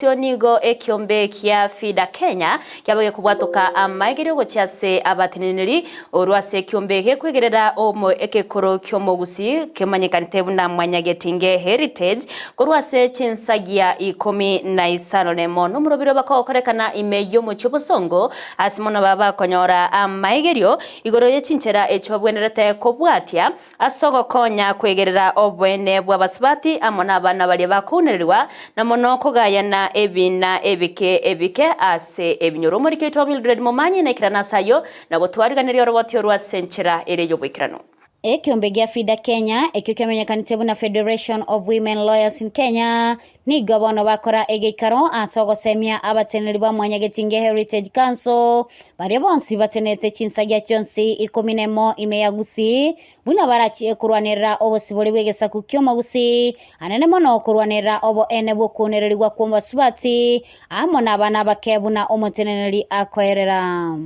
Nigo ekiombe kia Fida Kenya kiabaye kubwatuka amaigirio gochiase abateneneri orwase ekiombe gekwegerera omo ekekoro kyomo Gusii kemanyekanite buna Mwanyagetinge Heritange korwase chinsagia 15 nemo numurobiro bakokorekana imeyo mu cyobusongo asimono baba konyora amaigirio igoro yechinchera echobwenerete kobwatia asogo konya kwegerera obwene bwabasibati amona abana bali bakunerwa na mono kogayana ebina ebike ase ebinyoro muri kito Mildred Momanyi na ikirana sayo na gotwariganira robotyo rwa senchera ereyo bwikirano ekiombe gia Fida Kenya ekikemenyekanite buna Federation of Women Lawyers in Kenya ni gobono bakora egeikaro asogosemia abateneri ba Mwanyagetinge Heritage Council bari bonsi batenete chinsagia chonsi 10 ime ya Gusii buna barachi ekurwanira obosibole bwegesa kukyoma Gusii anene mono kurwanira obo ene bokunererwa kwomba subati amona abana bakebuna omoteneri akoerera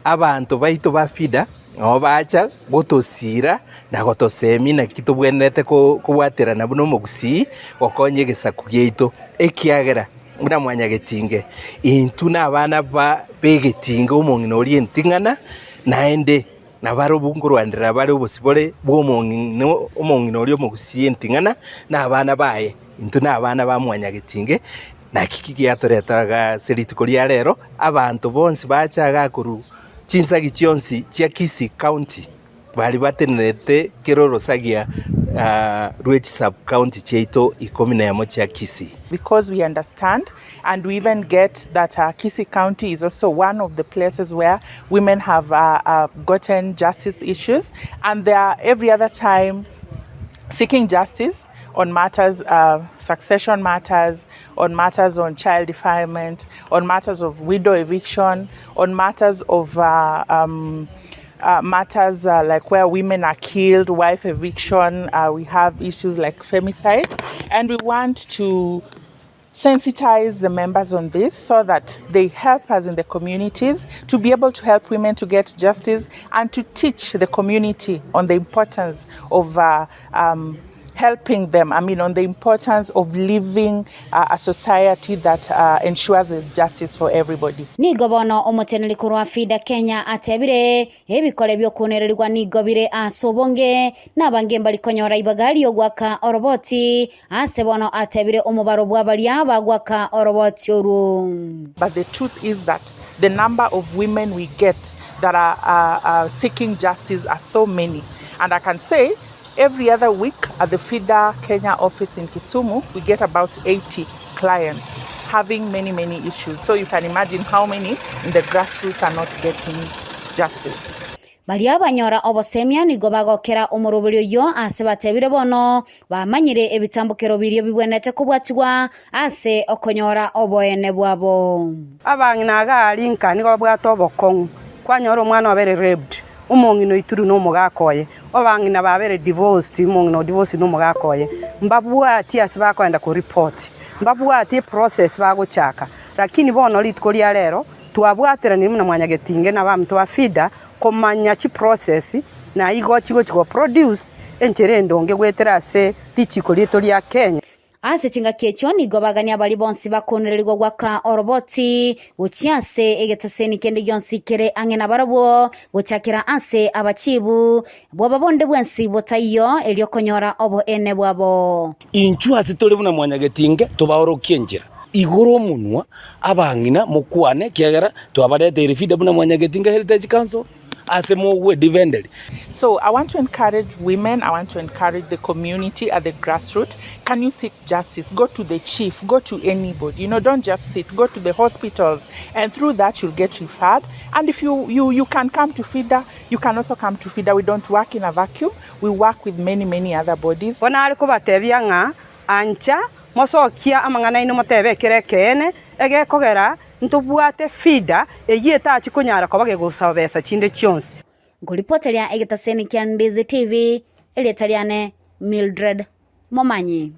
abantu baito ba Fida obacha gotosira na gotosemi na kitubwenete kubwatira na buno Gusii okonyegesa kugyeito ekiagera buna Mwanyagetinge intu na abana ba begetinga omongino orientingana naende na barobungurwandira bari obosibole omongino ori Gusii entingana na abana baye intu na abana ba Mwanyagetinge na kiki yatoretaga seritukoria rero abantu bonsi bachaga kuru chinsagi chionsi chia Kisii County bali batenete keroro sagia Rwech sub county cheito 11 chia Kisii, because we understand and we even get that Kisii County is also one of the places where women have gotten justice issues, and they are every other time seeking justice on matters, succession matters, on matters on child defilement, on matters of widow eviction, on matters of matters like where women are killed, wife eviction. We have issues like femicide, and we want to sensitize the members on this so that they help us in the communities to be able to help women to get justice and to teach the community on the importance of helping them, on the importance of living a society that ensures there's justice for everybody. Ni gobono omoteneri kurwa Fida Kenya atebire ebikole byokunererwa ni gobire asobonge nabange mbali konyora ibagali ogwaka oroboti asebono atebire omubaro bwabalia bagwaka oroboti oru. But the truth is that the number of women we get that are seeking justice are so many, and I can say every other week at the Fida Kenya office in Kisumu, we get about 80 clients having many issues. So you can imagine how many in the grassroots are not getting justice. Balia banyora obosemia ni gobagokera omurubulyo yo ase batebire bono bamanyire ebitambukero biryo bibwenete kubwatwa ase okonyora oboene bwabo. Abanginaga alinka ni gobwato bokong kwanyora omwana obere raped umongino ituru no mugakoye obangina babere divorced umongino divorce no mugakoye mbabwati asibakwenda ku report mbabwati process bagochaka lakini bono litkolia lero twabwatira ni muna Mwanyagetinge na bamtu wa Fida komanya chi process na igo produce enchere ndonge gweterase lichiko lito lya Kenya ase chinga kiecho ni gobagania bali bonsi bakonererwa gwaka oroboti uchiase egetaseni kende yonsi kere angena barabo gochakira ase abachibu bwababonde bwensi botayo elyo konyora obo ene bwabo inchu ase tole buna Mwanyagetinge tobaorokie njira igoro munwa abangina mukwane kiagera twabarete Fida buna Mwanyagetinge Heritage Council. So I want to encourage women, I want to encourage the community at the grassroots. Can you seek justice? Go to the chief, go to anybody. Don't just sit, go to the hospitals, and through that you'll get referred. And if you can come to Fida, you can also come to Fida. We don't work in a vacuum. We work with many other bodies. Ancha mosokia amangana ino motebe kerekene ege kogera ntubwate Fida eyeta chikunyara kobage gusabesa chinde chionsi. Nguripotelia egetaseni kya Ndizi TV elitaliane Mildred Momanyi.